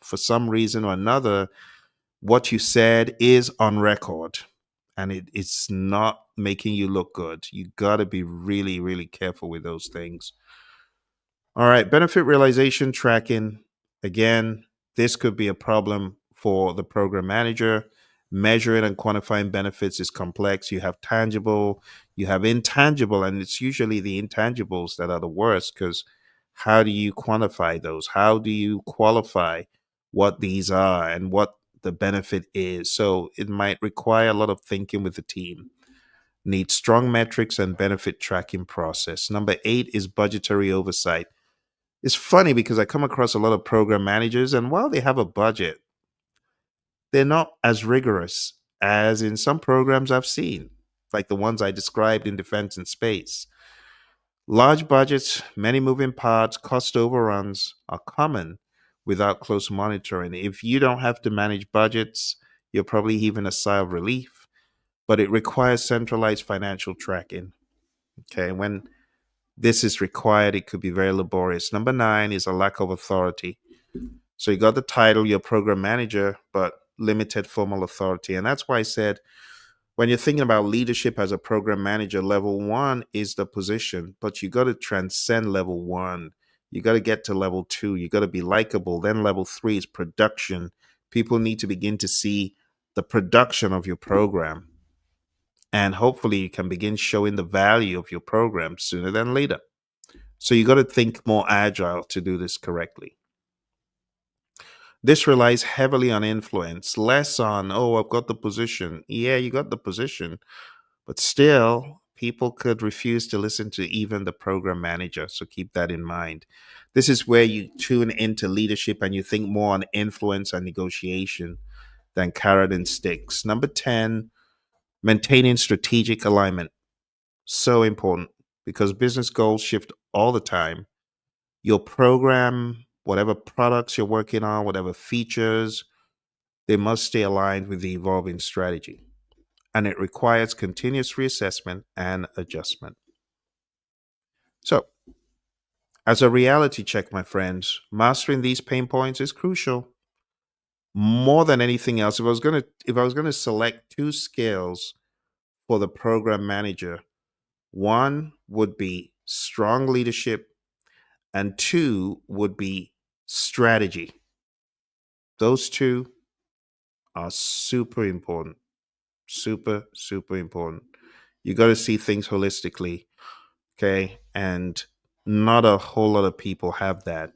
for some reason or another, what you said is on record, and it's not making you look good. You got to be really, really careful with those things. All right, benefit realization tracking. Again, this could be a problem for the program manager. Measuring and quantifying benefits is complex. You have tangible, you have intangible, and it's usually the intangibles that are the worst, because how do you quantify those? How do you qualify what these are and what the benefit is. So it might require a lot of thinking with the team. Need strong metrics and benefit tracking process. Number 8 is budgetary oversight. It's funny because I come across a lot of program managers, and while they have a budget, they're not as rigorous as in some programs I've seen, like the ones I described in defense and space. Large budgets, many moving parts, cost overruns are common without close monitoring. If you don't have to manage budgets, you're probably even a sigh of relief, but it requires centralized financial tracking. Okay, when this is required, it could be very laborious. Number 9 is a lack of authority. So you got the title, you're program manager, but limited formal authority. And that's why I said when you're thinking about leadership as a program manager, level 1 is the position, but you got to transcend level 1. You got to get to level 2. You got to be likable. Then level 3 is production. People need to begin to see the production of your program. And hopefully you can begin showing the value of your program sooner than later. So you got to think more agile to do this correctly. This relies heavily on influence, less on, oh, I've got the position. Yeah, you got the position, but still, people could refuse to listen to even the program manager. So keep that in mind. This is where you tune into leadership and you think more on influence and negotiation than carrot and sticks. Number 10, maintaining strategic alignment. So important because business goals shift all the time. Your program, whatever products you're working on, whatever features, they must stay aligned with the evolving strategy. And it requires continuous reassessment and adjustment. So, as a reality check, my friends, mastering these pain points is crucial. More than anything else, if I was gonna select two skills for the program manager, one would be strong leadership, and two would be strategy. Those two are super important. Super, super important. You got to see things holistically. Okay. And not a whole lot of people have that.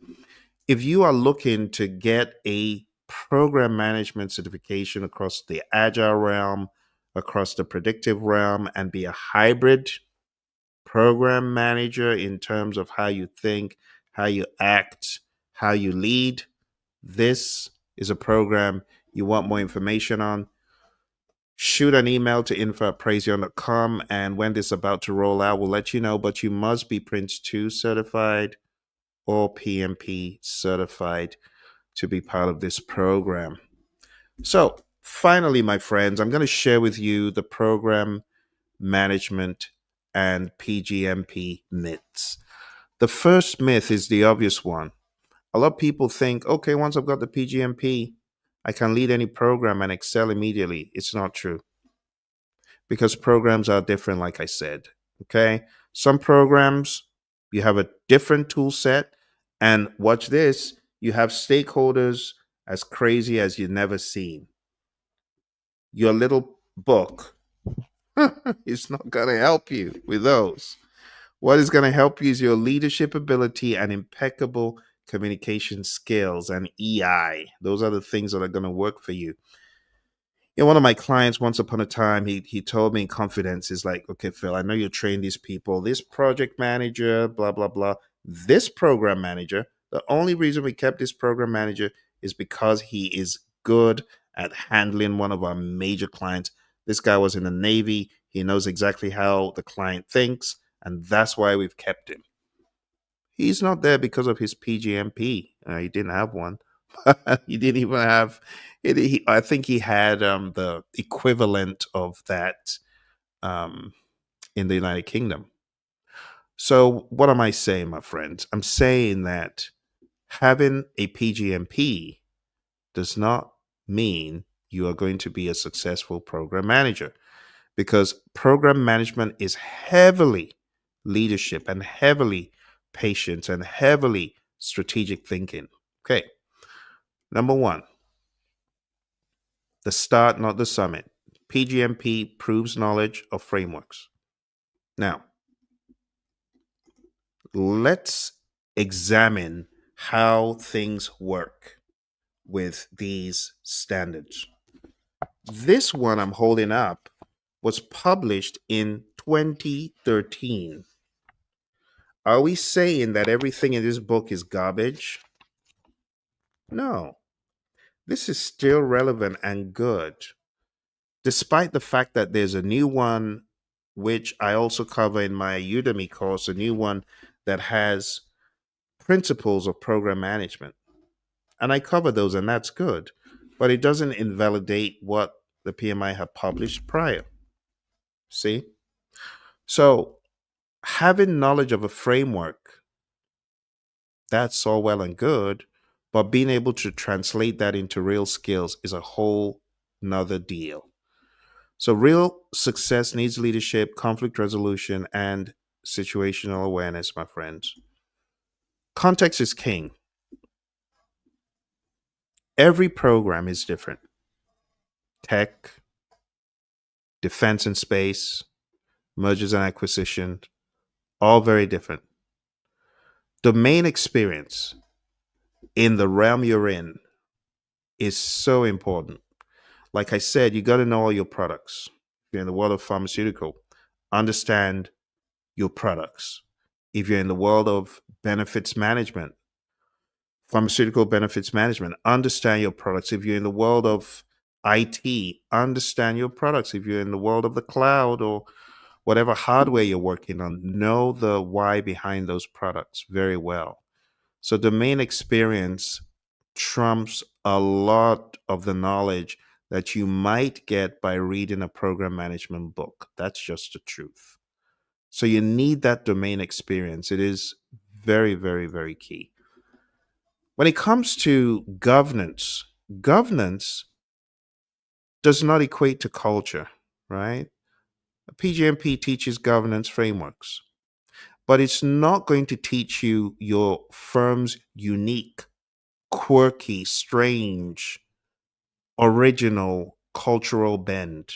If you are looking to get a program management certification across the agile realm, across the predictive realm, and be a hybrid program manager in terms of how you think, how you act, how you lead, this is a program you want more information on. Shoot an email to info@praiseon.com, and when this is about to roll out, we'll let you know. But you must be Prince 2 certified or PMP certified to be part of this program. So, finally, my friends, I'm going to share with you the program management and PgMP myths. The first myth is the obvious one. A lot of people think, okay, once I've got the PgMP, I can lead any program and excel immediately. It's not true because programs are different, like I said. Okay. Some programs, you have a different tool set. And watch this, you have stakeholders as crazy as you've never seen. Your little book is not going to help you with those. What is going to help you is your leadership ability and impeccable communication skills and EI. Those are the things that are going to work for you. You know, one of my clients once upon a time, he told me in confidence, is like, okay, Phil, I know you train these people, this project manager, blah, blah, blah. This program manager, the only reason we kept this program manager is because he is good at handling one of our major clients. This guy was in the Navy. He knows exactly how the client thinks, and that's why we've kept him. He's not there because of his PGMP. He didn't have one. He didn't even have it. I think he had the equivalent of that um, in the United Kingdom. So, what am I saying, my friends? I'm saying that having a PGMP does not mean you are going to be a successful program manager because program management is heavily leadership and heavily patience and heavily strategic thinking. Okay. Number one, the start, not the summit. PGMP proves knowledge of frameworks. Now, let's examine how things work. with these standards. This one I'm holding up was published in 2013. Are we saying that everything in this book is garbage? No. This is still relevant and good, despite the fact that there's a new one, which I also cover in my Udemy course, a new one that has principles of program management. And I cover those, and that's good. But it doesn't invalidate what the PMI had published prior. See? So, having knowledge of a framework, that's all well and good. But being able to translate that into real skills is a whole nother deal. So, real success needs leadership, conflict resolution, and situational awareness, my friends. Context is king. Every program is different. Tech, defense and space, mergers and acquisition, all very different. Domain experience in the realm you're in is so important. Like I said, you got to know all your products. If you're in the world of pharmaceutical, understand your products. If you're in the world of benefits management, pharmaceutical benefits management, understand your products. If you're in the world of IT, understand your products. If you're in the world of the cloud or whatever hardware you're working on, know the why behind those products very well. So, domain experience trumps a lot of the knowledge that you might get by reading a program management book. That's just the truth. So, you need that domain experience. It is very, very, very key. When it comes to governance, governance does not equate to culture, right? PgMP teaches governance frameworks, but it's not going to teach you your firm's unique, quirky, strange, original cultural bend.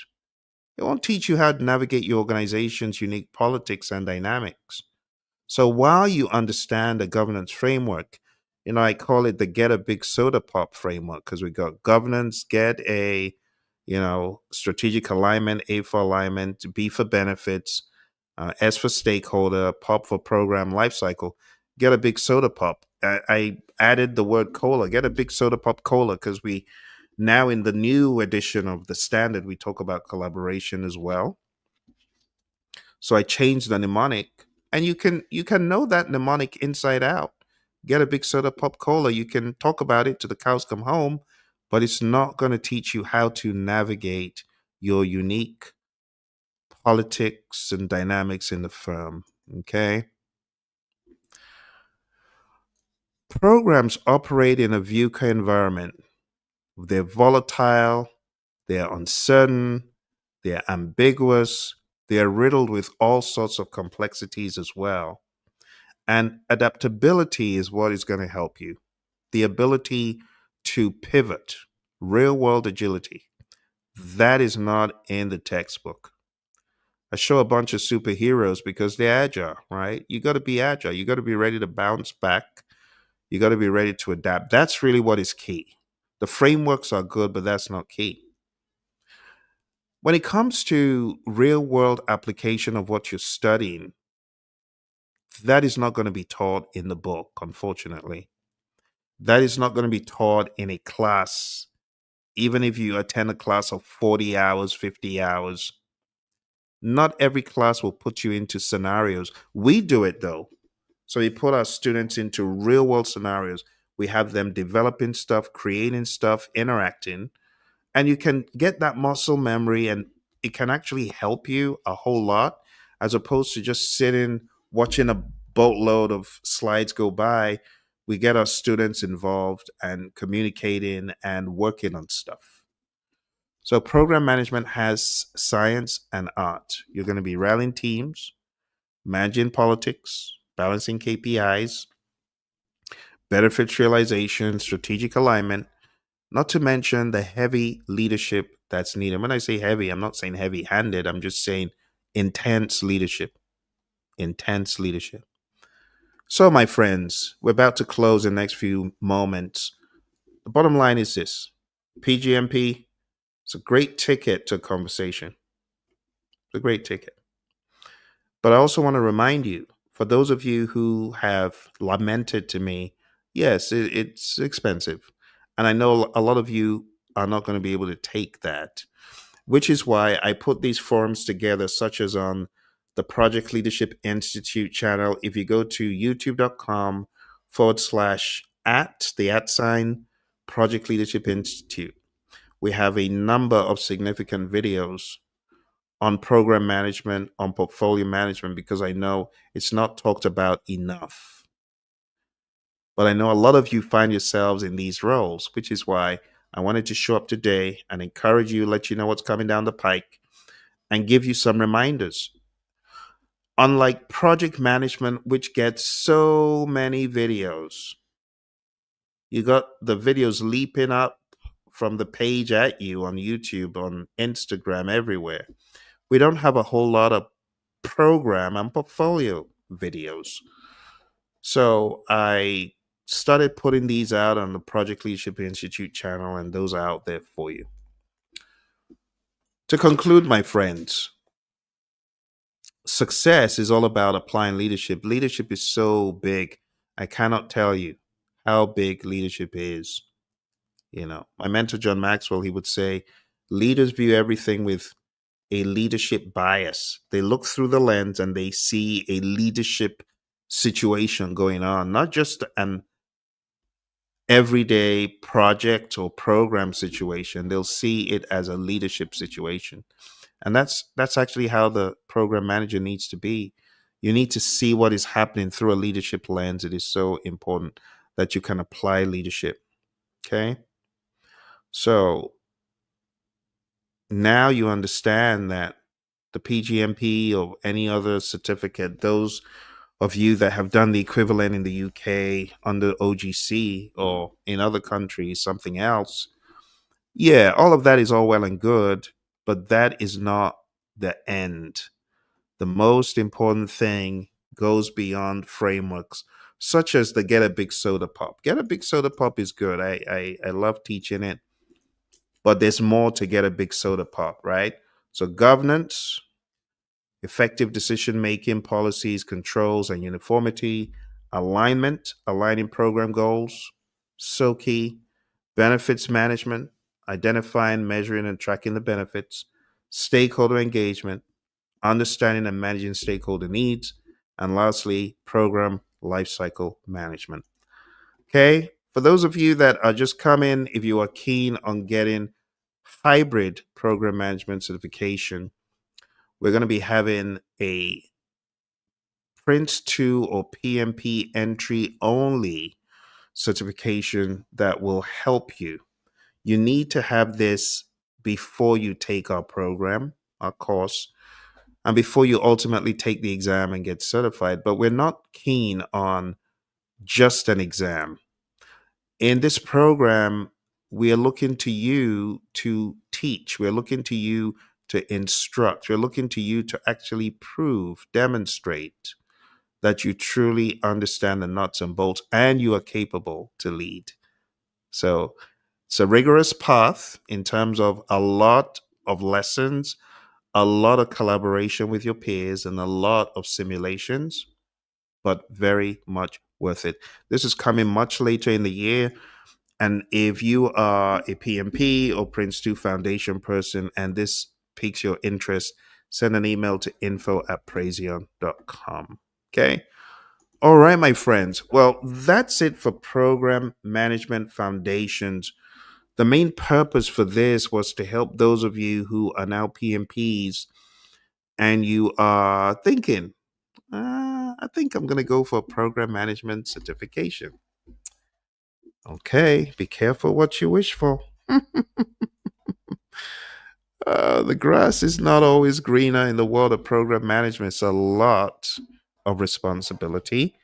It won't teach you how to navigate your organization's unique politics and dynamics. So while you understand the governance framework, I call it the get a big soda pop framework because we got governance, get a, strategic alignment, A for alignment, B for benefits, S for stakeholder, pop for program lifecycle. Get a big soda pop. I added the word cola. Get a big soda pop cola because we now in the new edition of the standard we talk about collaboration as well. So I changed the mnemonic, and you can know that mnemonic inside out. Get a big soda pop cola. You can talk about it till the cows come home, but it's not going to teach you how to navigate your unique politics and dynamics in the firm. Okay. Programs operate in a VUCA environment. They're volatile, they're uncertain, they're ambiguous, they're riddled with all sorts of complexities as well. And adaptability is what is going to help you. The ability to pivot, real world agility. That is not in the textbook. I show a bunch of superheroes because they're agile, right? You got to be agile. You got to be ready to bounce back. You got to be ready to adapt. That's really what is key. The frameworks are good, but that's not key. When it comes to real world application of what you're studying, that is not going to be taught in the book, unfortunately. That is not going to be taught in a class, even if you attend a class of 40 hours, 50 hours. Not every class will put you into scenarios. We do it though. So we put our students into real world scenarios. We have them developing stuff, creating stuff, interacting, and you can get that muscle memory, and it can actually help you a whole lot as opposed to just sitting watching a boatload of slides go by. We get our students involved and communicating and working on stuff. So program management has science and art. You're going to be rallying teams, managing politics, balancing KPIs, benefits realization, strategic alignment, not to mention the heavy leadership that's needed. When I say heavy, I'm not saying heavy handed, I'm just saying intense leadership. Intense leadership. So, my friends, we're about to close in the next few moments. The bottom line is this: PGMP is a great ticket to a conversation. It's a great ticket. But I also want to remind you, for those of you who have lamented to me, yes, it's expensive. And I know a lot of you are not going to be able to take that, which is why I put these forums together, such as on the Project Leadership Institute channel. If you go to youtube.com/ at the at sign Project Leadership Institute, we have a number of significant videos on program management, on portfolio management, because I know it's not talked about enough. But I know a lot of you find yourselves in these roles, which is why I wanted to show up today and encourage you, let you know what's coming down the pike, and give you some reminders. Unlike project management, which gets so many videos, you got the videos leaping up from the page at you on YouTube, on Instagram, everywhere. We don't have a whole lot of program and portfolio videos. So I started putting these out on the Project Leadership Institute channel, and those are out there for you. To conclude, my friends, success is all about applying leadership. Leadership is so big. I cannot tell you how big leadership is. You know, my mentor, John Maxwell, he would say, leaders view everything with a leadership bias. They look through the lens and they see a leadership situation going on, not just an everyday project or program situation. They'll see it as a leadership situation. And that's actually how the program manager needs to be. You need to see what is happening through a leadership lens. It is so important that you can apply leadership. Okay? So now you understand that the PGMP or any other certificate, those of you that have done the equivalent in the UK under OGC or in other countries, something else, yeah, all of that is all well and good, but that is not the end. The most important thing goes beyond frameworks, such as the Get a Big Soda Pop. Get a Big Soda Pop is good. I love teaching it, but there's more to Get a Big Soda Pop, right? So governance, effective decision making, policies, controls, and uniformity, alignment, aligning program goals, so key, benefits management, identifying, measuring, and tracking the benefits, stakeholder engagement, understanding and managing stakeholder needs, and lastly, program lifecycle management. Okay, for those of you that are just coming, if you are keen on getting hybrid program management certification, we're going to be having a Prince 2 or PMP entry only certification that will help you. You need to have this before you take our program, our course, and before you ultimately take the exam and get certified. But we're not keen on just an exam. In this program, we are looking to you to teach, we're looking to you to instruct, we're looking to you to actually prove, demonstrate that you truly understand the nuts and bolts and you are capable to lead. So it's a rigorous path in terms of a lot of lessons, a lot of collaboration with your peers, and a lot of simulations, but very much worth it. This is coming much later in the year. And if you are a PMP or Prince 2 Foundation person and this piques your interest, send an email to info@praizion.com. Okay. All right, my friends. Well, that's it for Program Management Foundations. The main purpose for this was to help those of you who are now PMPs and you are thinking, I think I'm going to go for a program management certification. Okay, be careful what you wish for. The grass is not always greener in the world of program management. It's a lot of responsibility,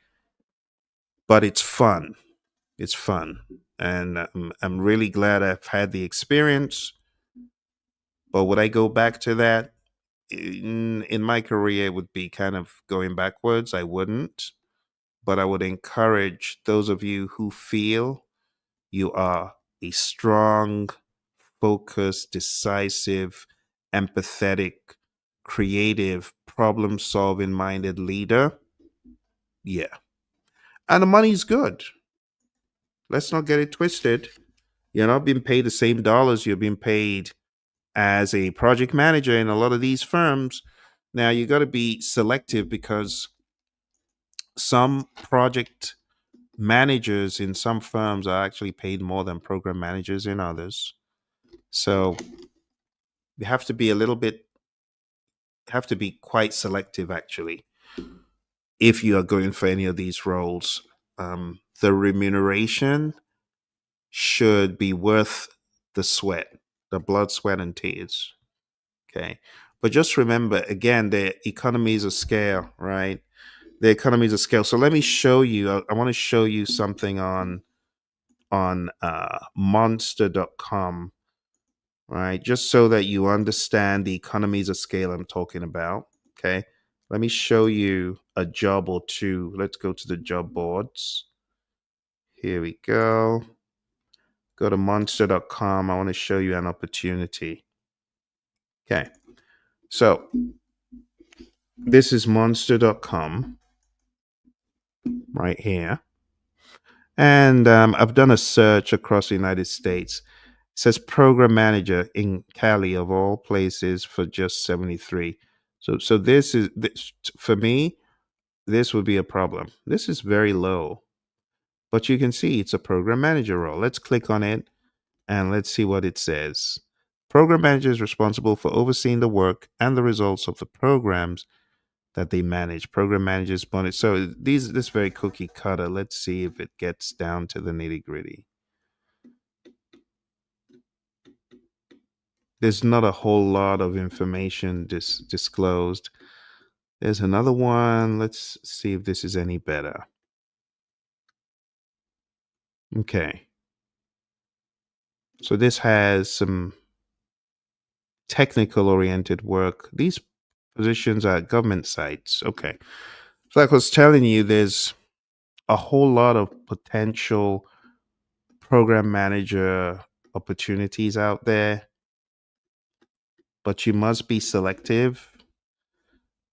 but it's fun. It's fun. And I'm really glad I've had the experience. But would I go back to that? In my career, it would be kind of going backwards. I wouldn't. But I would encourage those of you who feel you are a strong, focused, decisive, empathetic, creative, problem solving minded leader, yeah. And the money's good. Let's not get it twisted. You're not being paid the same dollars you're being paid as a project manager in a lot of these firms. Now, you got to be selective because some project managers in some firms are actually paid more than program managers in others. So you have to be a little bit, have to be quite selective actually if you are going for any of these roles. The remuneration should be worth the sweat, the blood, sweat, and tears. Okay. But just remember, again, the economies of scale, right? The economies of scale. So let me show you. I want to show you something on monster.com, right? Just so that you understand the economies of scale I'm talking about. Okay. Let me show you a job or two. Let's go to the job boards. Here we go. Go to monster.com. I want to show you an opportunity. Okay. So this is monster.com right here. And I've done a search across the United States. It says program manager in Cali of all places for just 73. So this for me, this would be a problem. This is very low. But you can see it's a program manager role. Let's click on it and let's see what it says. Program manager is responsible for overseeing the work and the results of the programs that they manage. Program managers bonus. So this very cookie cutter. Let's see if it gets down to the nitty gritty. There's not a whole lot of information disclosed. There's another one. Let's see if this is any better. Okay. So this has some technical oriented work. These positions are at government sites. Okay. So like I was telling you, there's a whole lot of potential program manager opportunities out there, but you must be selective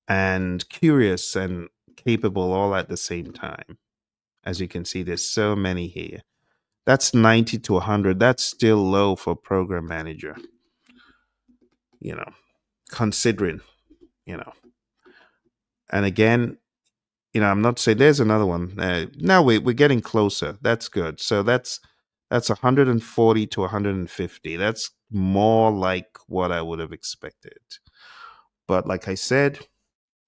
and curious and capable all at the same time. As you can see, there's so many here. That's 90 to 100. That's still low for program manager, you know, considering, you know. And again, I'm not saying there's another one. Now we're getting closer. That's good. So that's 140 to 150. That's more like what I would have expected. But like I said,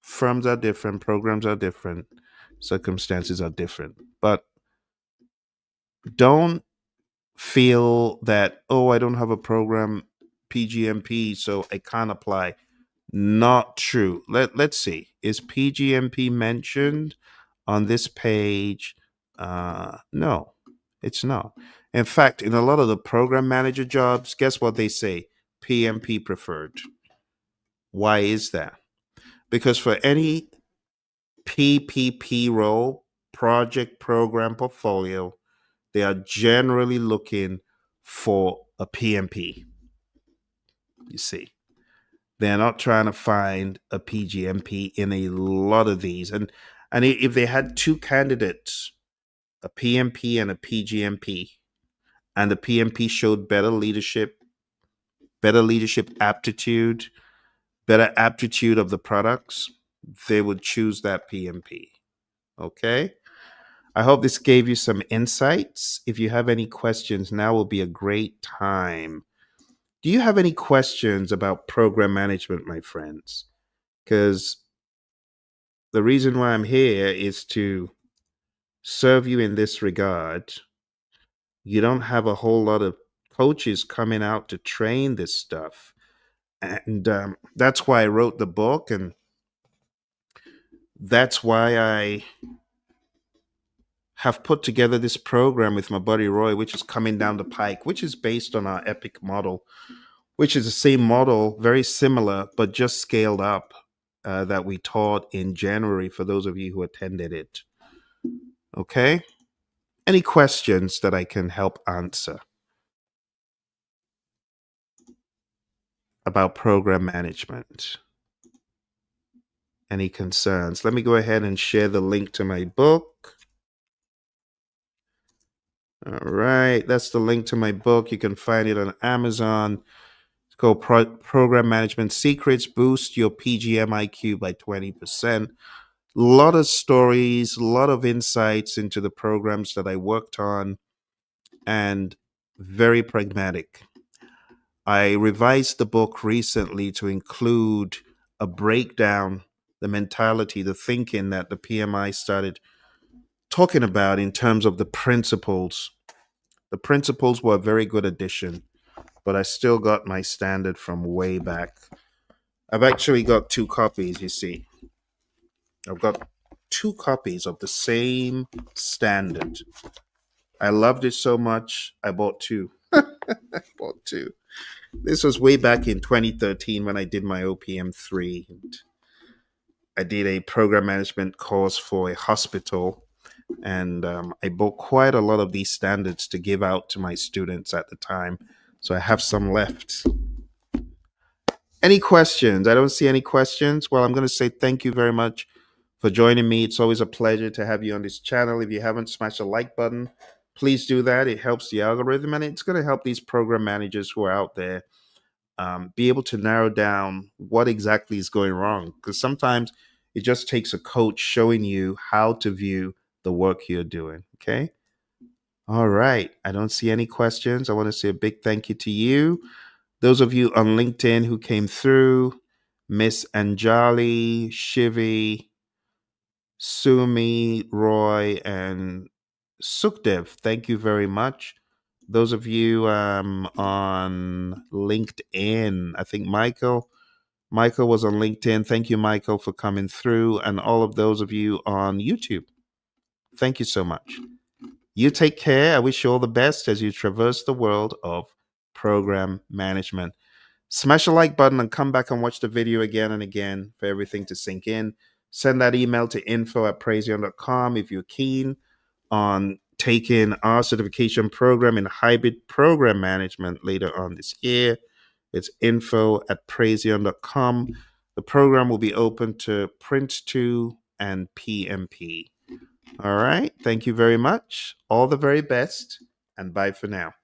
firms are different, programs are different, circumstances are different. But don't feel that, oh, I don't have a program PgMP, so I can't apply. Not true. Let's see. Is PgMP mentioned on this page? No, it's not. In fact, in a lot of the program manager jobs, guess what they say? PMP preferred. Why is that? Because for any PPP role, project program portfolio, they are generally looking for a PMP. You see, they're not trying to find a PGMP in a lot of these. And if they had two candidates, a PMP and a PGMP, and the PMP showed better leadership aptitude, better aptitude of the products, they would choose that PMP. Okay? I hope this gave you some insights. If you have any questions, now will be a great time. Do you have any questions about program management, my friends? Because the reason why I'm here is to serve you in this regard. You don't have a whole lot of coaches coming out to train this stuff. And that's why I wrote the book. And that's why I have put together this program with my buddy Roy, which is coming down the pike, which is based on our Epic model, which is the same model, very similar, but just scaled up that we taught in January for those of you who attended it. Okay? Any questions that I can help answer? about program management? Any concerns? Let me go ahead and share the link to my book. All right, that's the link to my book. You can find it on Amazon. It's called Program Management Secrets Boost Your PgMIQ by 20%. A lot of stories, a lot of insights into the programs that I worked on, and very pragmatic. I revised the book recently to include a breakdown, the mentality, the thinking that the PMI started talking about in terms of the principles. The principles were a very good addition, but I still got my standard from way back. I've actually got two copies, you see. I've got two copies of the same standard. I loved it so much, I bought two. Bought two. This was way back in 2013 when I did my OPM3. And I did a program management course for a hospital, and I bought quite a lot of these standards to give out to my students at the time. So I have some left. Any questions? I don't see any questions. Well, I'm going to say thank you very much for joining me. It's always a pleasure to have you on this channel. If you haven't smashed the like button, please do that. It helps the algorithm, and it's going to help these program managers who are out there be able to narrow down what exactly is going wrong. Because sometimes it just takes a coach showing you how to view the work you're doing. Okay. All right. I don't see any questions. I want to say a big thank you to you. Those of you on LinkedIn who came through, Miss Anjali, Shivi, Sumi, Roy, and Sukhdev, thank you very much. Those of you on LinkedIn, I think Michael was on LinkedIn. Thank you, Michael, for coming through. And all of those of you on YouTube, thank you so much. You take care. I wish you all the best as you traverse the world of program management. Smash the like button and come back and watch the video again and again for everything to sink in. Send that email to info@praision.com if you're keen on taking our certification program in hybrid program management later on this year. It's info@praision.com. The program will be open to Print2 and PMP. All right. Thank you very much. All the very best, and bye for now.